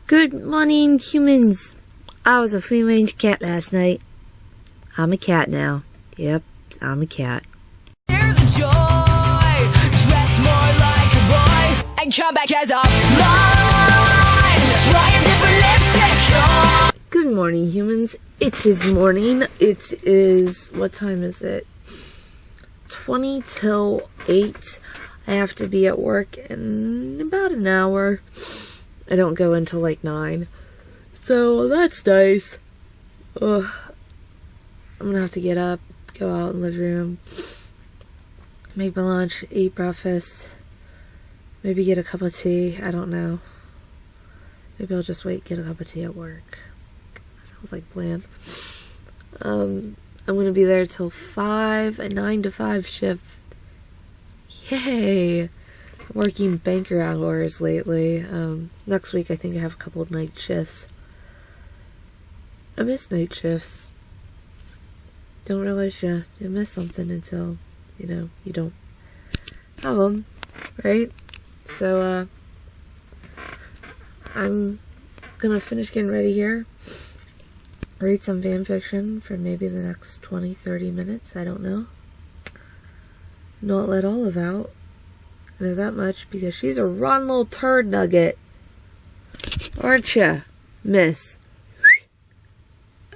Good morning, humans. I was a free-range cat last night. I'm a cat now. Yep, I'm a cat. There's a joy, dress more like a boy, and come back as a line. Try a different lipstick. Good morning, humans. It is morning. It is, what time is it? 20 till 8. I have to be at work in about an hour. I don't go until like 9. So that's nice. Ugh. I'm gonna have to get up, go out in the living room, make my lunch, eat breakfast, maybe get a cup of tea. I don't know. Maybe I'll just wait, get a cup of tea at work. That sounds like a plan. I'm gonna be there till 5, a 9 to 5 shift. Yay! Working banker hours lately. Next week I think I have a couple of night shifts. I miss night shifts. Don't realize you miss something until, you don't have them, right? So, I'm gonna finish getting ready here. Read some fan fiction for maybe the next 20-30 minutes, I don't know. Not let Olive out. I know that much because she's a rotten little turd nugget. Aren't ya, miss?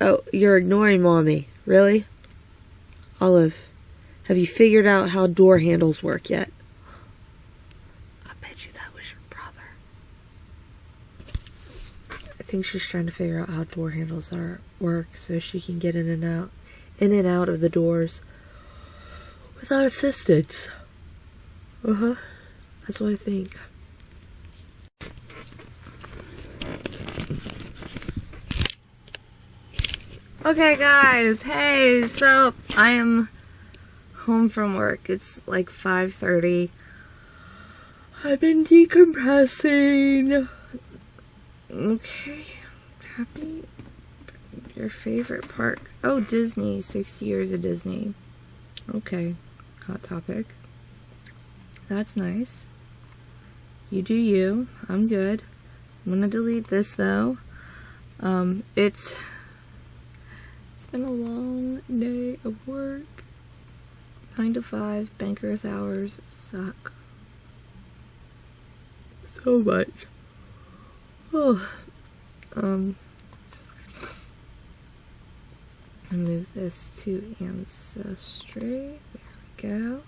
Oh, you're ignoring mommy. Really? Olive, have you figured out how door handles work yet? I bet you that was your brother. I think she's trying to figure out how door handles work so she can get in and out of the doors without assistance. That's what I think. Okay guys, hey, so I am home from work. It's like 5:30. I've been decompressing. Okay, happy. Your favorite park? Oh, Disney, 60 years of Disney. Okay, hot topic. That's nice. You do you. I'm good. I'm gonna delete this though. It's been a long day of work. 9 to 5, banker's hours suck. So much. Oh. I move this to Ancestry. There we go.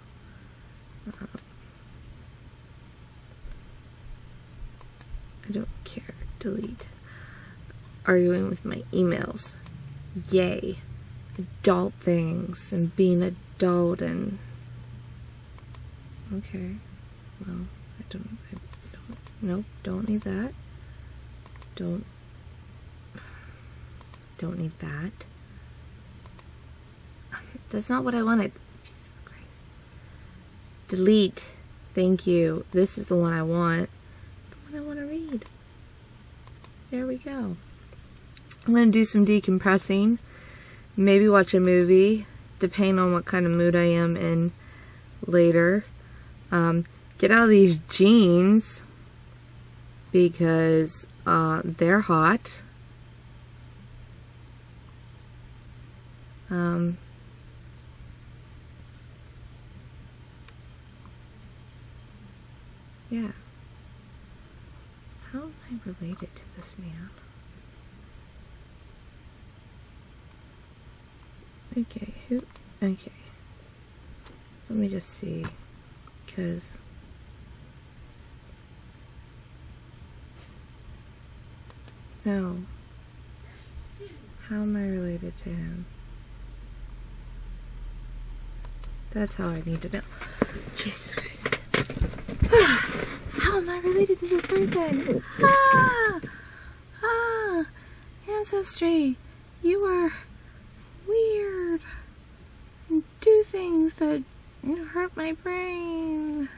I don't care. Delete. Arguing with my emails. Yay. Adult things and being adult and... Okay. Well, nope, don't need that. Don't need that. That's not what I wanted. Jesus Christ. Delete. Thank you. This is the one I want. I want to read. There we go. I'm going to do some decompressing. Maybe watch a movie, depending on what kind of mood I am in later. Get out of these jeans because they're hot. Yeah. How am I related to this man? Okay, okay. Let me just see, because... No. How am I related to him? That's how I need to know. Jesus Christ. How am I related to this person? Ancestry. You are weird. Do things that hurt my brain.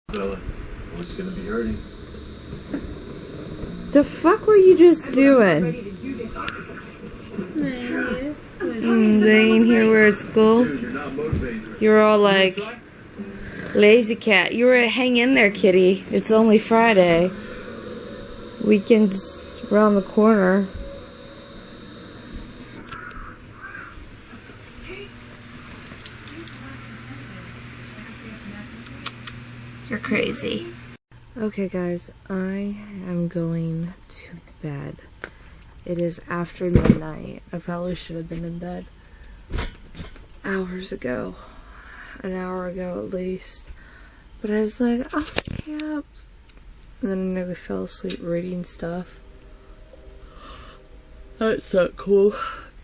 What's gonna be hurting? The fuck were you just doing? Laying here where it's cool. You're all like, Lazy cat. You were hang in there, kitty. It's only Friday. Weekend's around the corner. You're crazy. Okay, guys, I am going to bed. It is after midnight. I probably should have been in bed hours ago. An hour ago at least. But I was like, I'll stay up. And then I nearly fell asleep reading stuff. That's not cool.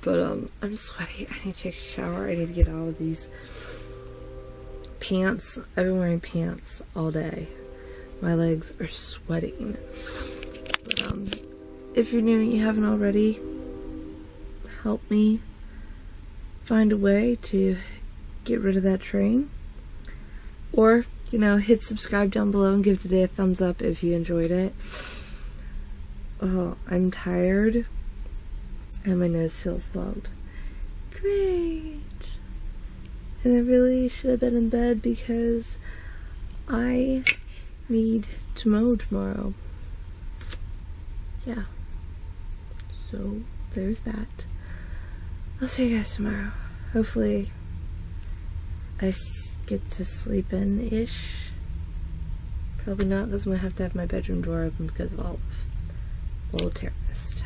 But I'm sweaty. I need to take a shower. I need to get out of these pants. I've been wearing pants all day. My legs are sweating. But if you're new and you haven't already, help me find a way to get rid of that train. Or, you know, hit subscribe down below and give today a thumbs up if you enjoyed it. Oh, I'm tired. And my nose feels plugged. Great. And I really should have been in bed because I need to mow tomorrow. Yeah. So, there's that. I'll see you guys tomorrow. Hopefully, I get to sleep in-ish. Probably not, because I'm going to have my bedroom door open because of Olive. Old terrorist.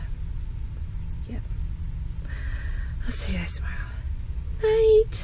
Yeah. I'll see you guys tomorrow. Night.